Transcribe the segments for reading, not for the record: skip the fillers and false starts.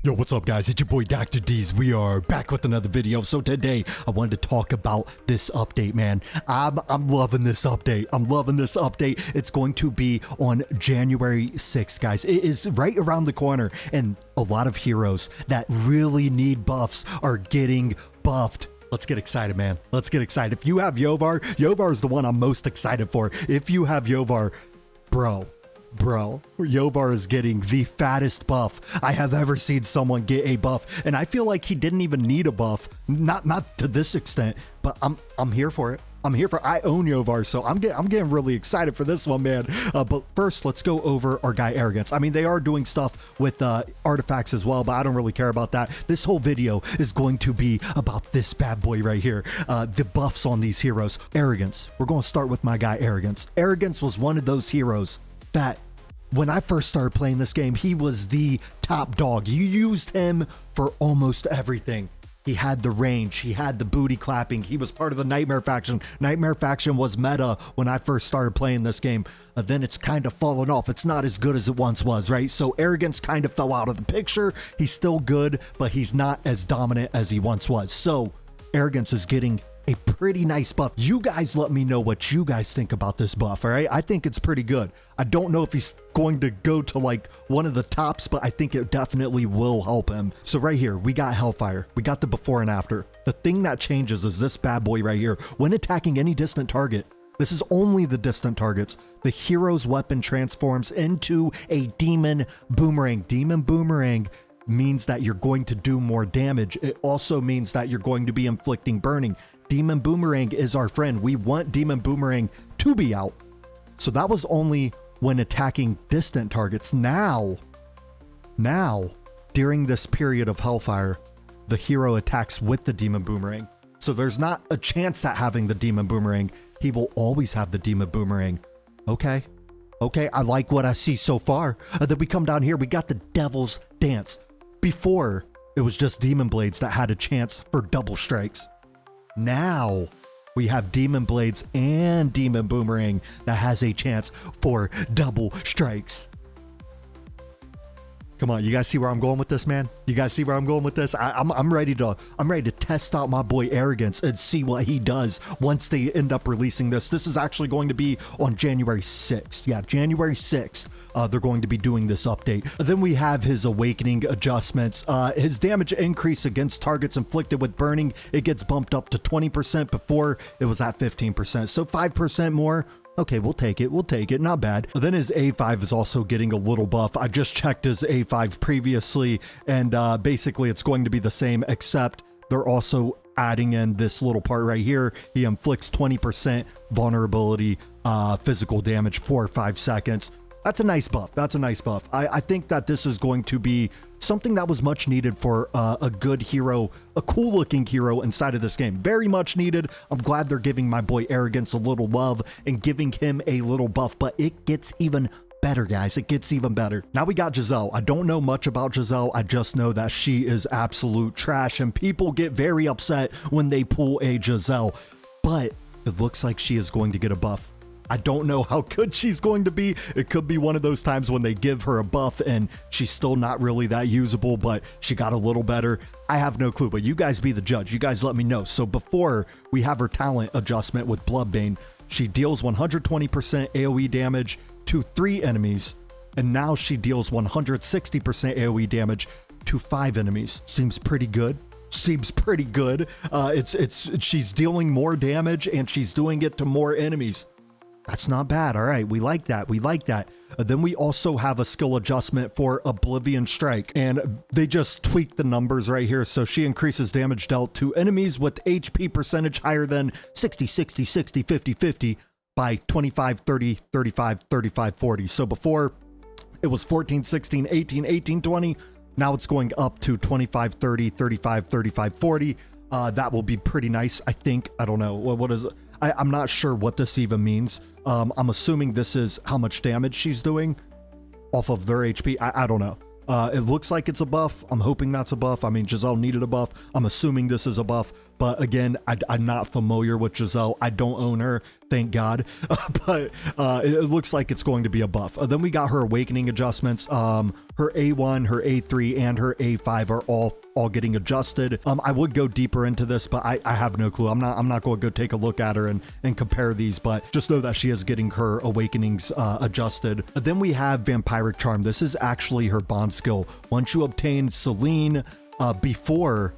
Yo, what's up guys? It's your boy Dr. D's. We are back with another video. So today I wanted to talk about this update, man. I'm loving this update. I'm loving this update. It's going to be on January 6th, guys. It is right around the corner, and a lot of heroes that really need buffs are getting buffed. Let's get excited, man. Let's get excited. If you have Yoar, Yoar is the one I'm most excited for. If you have Yoar, bro, Yoar is getting the fattest buff I have ever seen someone get a buff, and I feel like he didn't even need a buff, not to this extent, but I'm here for it. I own Yoar, so I'm getting really excited for this one, man. But first, let's go over our guy Arrogance. I mean, they are doing stuff with artifacts as well, but I don't really care about that. This whole video is going to be about this bad boy right here, the buffs on these heroes. Arrogance. We're going to start with my guy Arrogance. Arrogance was one of those heroes that when I first started playing this game, he was the top dog. You used him for almost everything. He had the range, he had the booty clapping, he was part of the Nightmare faction. Nightmare faction was meta when I first started playing this game. Then it's kind of fallen off. It's not as good as it once was, right? So Arrogance kind of fell out of the picture. He's still good, but he's not as dominant as he once was. So Arrogance is getting a pretty nice buff. You guys let me know what you guys think about this buff, all right? I think it's pretty good. I don't know if he's going to go to like one of the tops, but I think it definitely will help him. So right here, we got Hellfire. We got the before and after. The thing that changes is this bad boy right here. When attacking any distant target, this is only the distant targets, the hero's weapon transforms into a demon boomerang. Demon boomerang means that you're going to do more damage. It also means that you're going to be inflicting burning. Demon Boomerang is our friend. We want Demon Boomerang to be out. So that was only when attacking distant targets. Now, during this period of Hellfire, the hero attacks with the Demon Boomerang. So there's not a chance at having the Demon Boomerang. He will always have the Demon Boomerang. Okay, I like what I see so far. Then we come down here, we got the Devil's Dance. Before, it was just Demon Blades that had a chance for double strikes. Now we have Demon Blades and Demon Boomerang that has a chance for double strikes. Come on, you guys see where I'm going with this, man? You guys see where I'm going with this? I'm ready to test out my boy Arrogance and see what he does once they end up releasing this. This is actually going to be on January 6th. Yeah, January 6th. They're going to be doing this update. Then we have his awakening adjustments. His damage increase against targets inflicted with burning, it gets bumped up to 20%. Before it was at 15%. So 5% more. Okay, we'll take it, not bad. Then his A5 is also getting a little buff. I just checked his A5 previously, and basically it's going to be the same, except they're also adding in this little part right here. He inflicts 20% vulnerability physical damage for 5 seconds. That's a nice buff. I think that this is going to be something that was much needed for a good hero, a cool looking hero inside of this game. Very much needed. I'm glad they're giving my boy Arrogance a little love and giving him a little buff, but it gets even better, guys. It gets even better. Now we got Jazelle. I don't know much about Jazelle. I just know that she is absolute trash, and people get very upset when they pull a Jazelle, but it looks like she is going to get a buff. I don't know how good she's going to be. It could be one of those times when they give her a buff and she's still not really that usable, but she got a little better. I have no clue, but you guys be the judge. You guys let me know. So before, we have her talent adjustment with Bloodbane. She deals 120% AoE damage to 3 enemies, and now she deals 160% AoE damage to 5 enemies. Seems pretty good. She's dealing more damage and she's doing it to more enemies. That's not bad. All right, we like that. Then we also have a skill adjustment for Oblivion Strike, and they just tweaked the numbers right here. So she increases damage dealt to enemies with HP percentage higher than 60, 60, 60, 50, 50 by 25, 30, 35, 35, 40. So before it was 14, 16, 18, 18, 20. Now it's going up to 25, 30, 35, 35, 40. That will be pretty nice, I think. I don't know. What is it? I'm not sure what this even means. I'm assuming this is how much damage she's doing off of their HP. I don't know. It looks like it's a buff. I'm hoping that's a buff. I mean, Jazelle needed a buff. I'm assuming this is a buff. But again, I'm not familiar with Jazelle. I don't own her. thank God. But it looks like it's going to be a buff. Then we got her awakening adjustments. Her A1, her A3, and her A5 are all getting adjusted. I would go deeper into this, but I have no clue. I'm not going to go take a look at her and compare these, but just know that she is getting her awakenings adjusted. Then we have Vampiric Charm. This is actually her bond skill. Once you obtain Celine, before,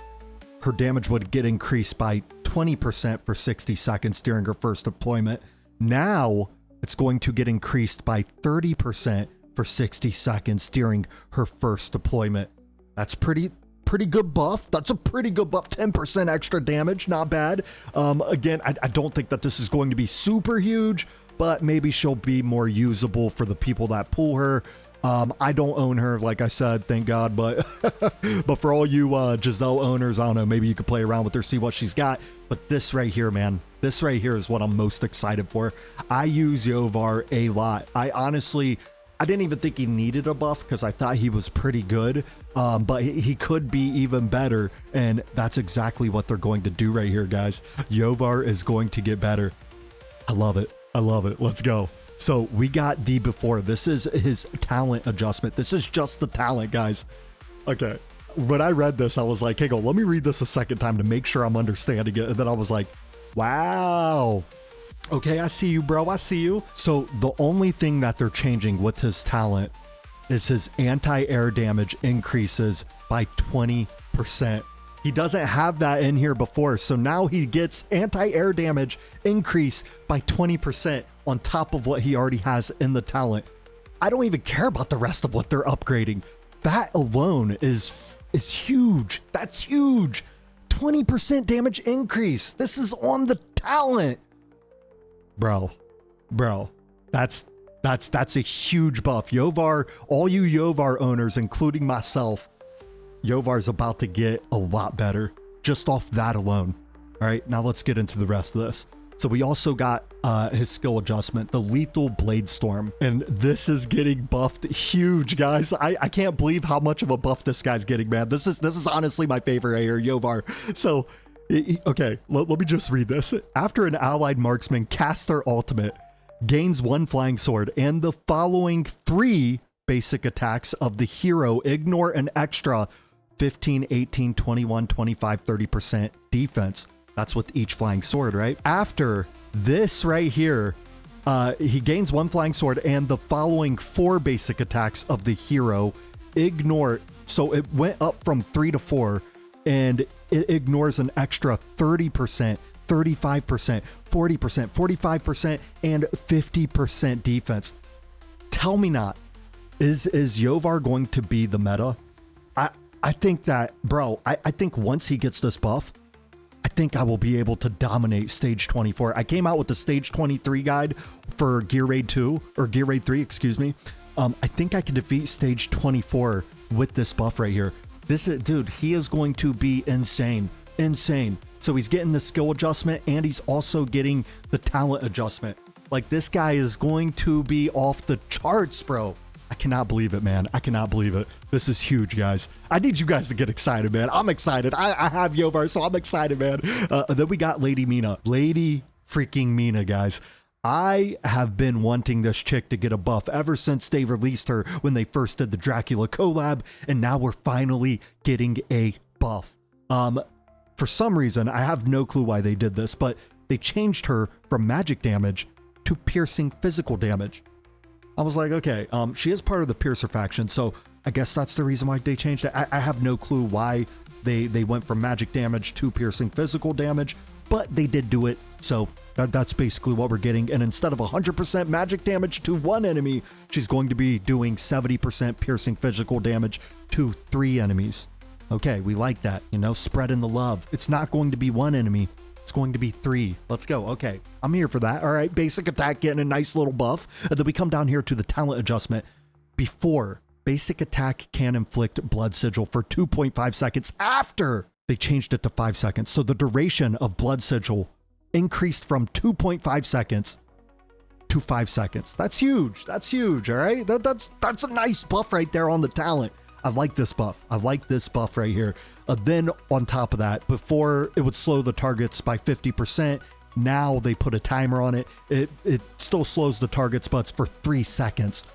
her damage would get increased by 20% for 60 seconds during her first deployment. Now it's going to get increased by 30% for 60 seconds during her first deployment. That's pretty good buff. That's a pretty good buff. 10% extra damage, not bad. Again, I don't think that this is going to be super huge, but maybe she'll be more usable for the people that pull her. I don't own her, like I said, thank God, but but for all you Jazelle owners, I don't know, maybe you could play around with her, see what she's got. But this right here, man, this right here is what I'm most excited for. I use Yoar a lot. I didn't even think he needed a buff because I thought he was pretty good, but he could be even better, and that's exactly what they're going to do right here, guys. Yoar is going to get better. I love it. I love it. Let's go. So we got the before. This is his talent adjustment. This is just the talent, guys. Okay. When I read this, I was like, hey, let me read this a second time to make sure I'm understanding it. And then I was like, wow. Okay, I see you, bro. I see you. So the only thing that they're changing with his talent is his anti-air damage increases by 20%. He doesn't have that in here before, so now he gets anti-air damage increase by 20% on top of what he already has in the talent. I don't even care about the rest of what they're upgrading. That alone is huge. That's huge. 20% damage increase. This is on the talent. Bro, that's a huge buff. Yoar, all you Yoar owners, including myself, Yovar's about to get a lot better just off that alone. All right, now let's get into the rest of this. So we also got his skill adjustment, the Lethal Blade Storm, and this is getting buffed huge, guys. I can't believe how much of a buff this guy's getting, man. This is honestly my favorite right here, Yoar. So, okay, let me just read this. After an allied marksman casts their ultimate, gains 1 flying sword, and the following 3 basic attacks of the hero ignore an extra 15, 18, 21, 25, 30% defense. That's with each flying sword, right? After this right here, he gains 1 flying sword and the following 4 basic attacks of the hero ignore. So it went up from 3 to 4 and it ignores an extra 30%, 35%, 40%, 45%, and 50% defense. Tell me not. Is Yoar going to be the meta? I think that, bro, I think once he gets this buff, I think I will be able to dominate stage 24. I came out with the stage 23 guide for Gear Raid 2, or Gear Raid 3, excuse me. I think I can defeat stage 24 with this buff right here. Dude, he is going to be insane. So he's getting the skill adjustment and he's also getting the talent adjustment. Like, this guy is going to be off the charts, bro. I cannot believe it, man. I cannot believe it. This is huge, guys. I need you guys to get excited, man. I'm excited. I have Yoar, so I'm excited, man. Then we got Lady Mina. Lady freaking Mina, guys. I have been wanting this chick to get a buff ever since they released her when they first did the Dracula collab, and now we're finally getting a buff. For some reason, I have no clue why they did this, but they changed her from magic damage to piercing physical damage. I was like, okay, she is part of the Piercer faction, so I guess that's the reason why they changed it. I have no clue why they went from magic damage to piercing physical damage, but they did do it, so that's basically what we're getting. And instead of 100% magic damage to 1 enemy, she's going to be doing 70% piercing physical damage to 3 enemies. Okay, we like that, you know, spreading the love. It's not going to be 1 enemy. It's going to be 3. Let's go. Okay, I'm here for that. All right, basic attack getting a nice little buff. And then we come down here to the talent adjustment. Before, basic attack can inflict blood sigil for 2.5 seconds. After, they changed it to 5 seconds. So the duration of blood sigil increased from 2.5 seconds to 5 seconds. That's huge. That's huge, all right? That's a nice buff right there on the talent. I like this buff. I like this buff right here. Then on top of that, before it would slow the targets by 50%, Now they put a timer on it. It still slows the targets, but it's for 3 seconds.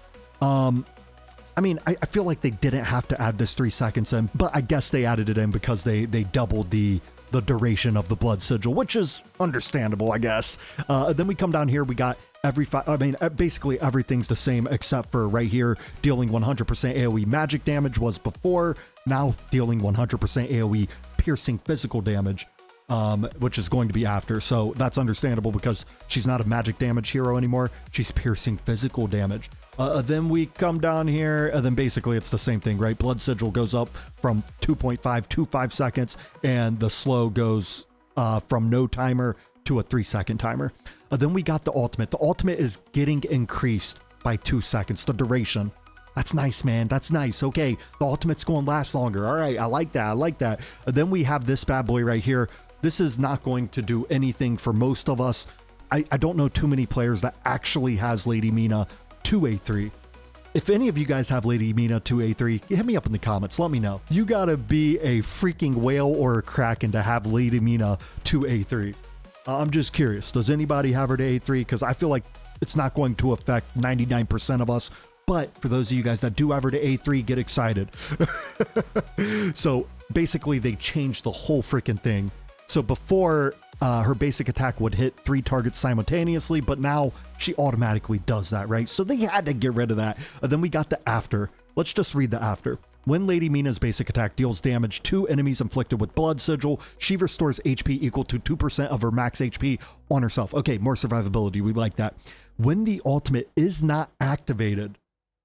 I mean, I feel like they didn't have to add this 3 seconds in, but I guess they added it in because they doubled the duration of the blood sigil, which is understandable, I guess. Then we come down here, we got basically everything's the same except for right here, dealing 100% AoE magic damage was before, now dealing 100% AoE piercing physical damage, which is going to be after. So that's understandable because she's not a magic damage hero anymore. She's piercing physical damage. Then we come down here, and then basically it's the same thing, right? Blood sigil goes up from 2.5 to 5 seconds, and the slow goes from no timer to a 3-second timer. Then we got the ultimate. The ultimate is getting increased by 2 seconds, the duration. That's nice, man. That's nice. Okay, the ultimate's going to last longer. All right, I like that. I like that. Then we have this bad boy right here. This is not going to do anything for most of us. I don't know too many players that actually has Lady Mina 2A3. If any of you guys have Lady Mina 2A3, hit me up in the comments. Let me know. You gotta be a freaking whale or a kraken to have Lady Mina 2A3. I'm just curious. Does anybody have her to A3? Because I feel like it's not going to affect 99% of us. But for those of you guys that do have her to A3, get excited. So basically, they changed the whole freaking thing. So before, her basic attack would hit 3 targets simultaneously, but now she automatically does that, right? So they had to get rid of that. Then we got the after. Let's just read the after. When Lady Mina's basic attack deals damage to enemies inflicted with blood sigil, she restores HP equal to 2% of her max HP on herself. Okay, more survivability. We like that. When the ultimate is not activated,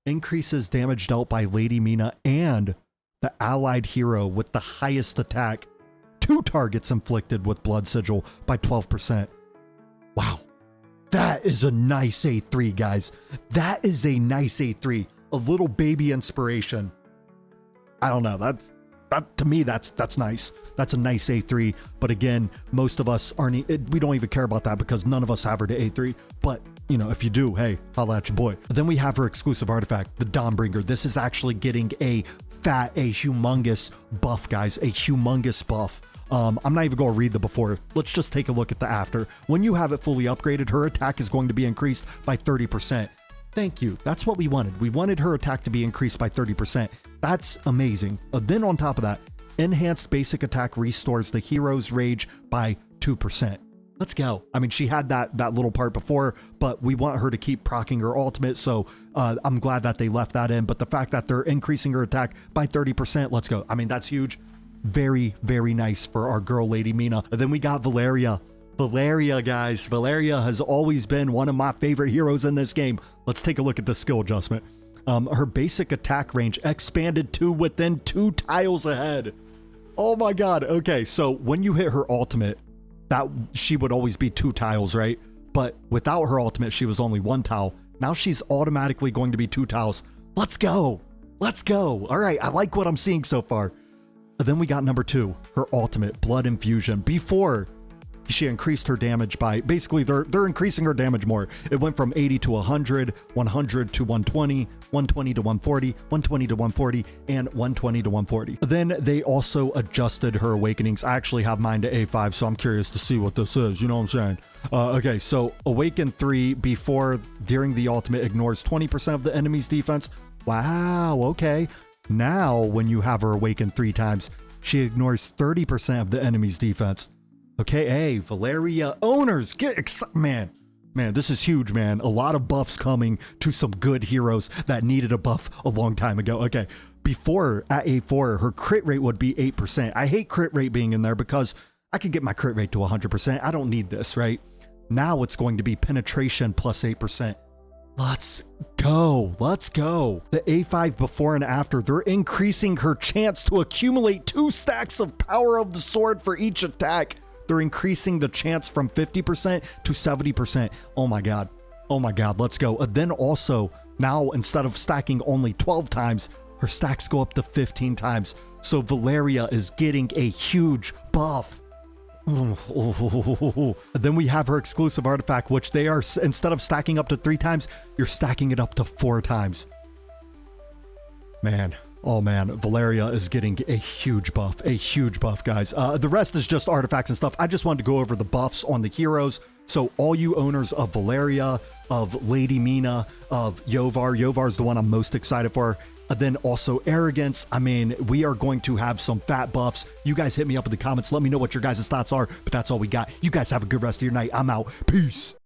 increases damage dealt by Lady Mina and the allied hero with the highest attack 2 targets inflicted with blood sigil by 12%. Wow. That is a nice A3, guys. That is a nice A3. A little baby inspiration. I don't know. To me, that's nice. That's a nice A3. But again, most of us aren't, we don't even care about that because none of us have her to A3. But, you know, if you do, hey, holla at your boy. Then we have her exclusive artifact, the Dawnbringer. This is actually getting a humongous buff, guys. A humongous buff. I'm not even going to read the before. Let's just take a look at the after. When you have it fully upgraded, her attack is going to be increased by 30%. Thank you. That's what we wanted. We wanted her attack to be increased by 30%. That's amazing. Then on top of that, enhanced basic attack restores the hero's rage by 2%. Let's go. I mean, she had that little part before, but we want her to keep proccing her ultimate, so I'm glad that they left that in. But the fact that they're increasing her attack by 30%, let's go. I mean, that's huge. Very, very nice for our girl, Lady Mina. And then we got Valyriia. Valyriia, guys. Valyriia has always been one of my favorite heroes in this game. Let's take a look at the skill adjustment. Her basic attack range expanded to within 2 tiles ahead. Oh my god. Okay, so when you hit her ultimate, that she would always be 2 tiles, right? But without her ultimate, she was only 1 tile. Now she's automatically going to be 2 tiles. Let's go. Let's go. All right, I like what I'm seeing so far. Then we got number 2, her ultimate, Blood Infusion. Before, she increased her damage by, basically they're increasing her damage more. It went from 80 to 100, 100 to 120, 120 to 140, 120 to 140, and 120 to 140. Then they also adjusted her awakenings. I actually have mine to A5, so I'm curious to see what this is. You know what I'm saying? Okay, so Awaken 3 before, during the ultimate ignores 20% of the enemy's defense. Wow, okay. Now, when you have her awaken 3 times, she ignores 30% of the enemy's defense. Okay, hey, Valyriia owners, get excited, man. Man, this is huge, man. A lot of buffs coming to some good heroes that needed a buff a long time ago. Okay, before at A4, her crit rate would be 8%. I hate crit rate being in there because I could get my crit rate to 100%. I don't need this, right? Now it's going to be penetration plus 8%. Let's go. Let's go. The A5 before and after, they're increasing her chance to accumulate 2 stacks of power of the sword for each attack. They're increasing the chance from 50% to 70%. Oh my god. Oh my god. Let's go. Then also, now instead of stacking only 12 times, her stacks go up to 15 times. So Valyriia is getting a huge buff. Then we have her exclusive artifact, which they are, instead of stacking up to 3 times, you're stacking it up to 4 times. Man, Oh man, Valyriia is getting a huge buff, guys. The rest is just artifacts and stuff. I just wanted to go over the buffs on the heroes. So all you owners of Valyriia, of Lady Mina, of Yoar is the one I'm most excited for. Then also Arrogance. I mean, we are going to have some fat buffs. You guys hit me up in the comments. Let me know what your guys' thoughts are, but that's all we got. You guys have a good rest of your night. I'm out. Peace.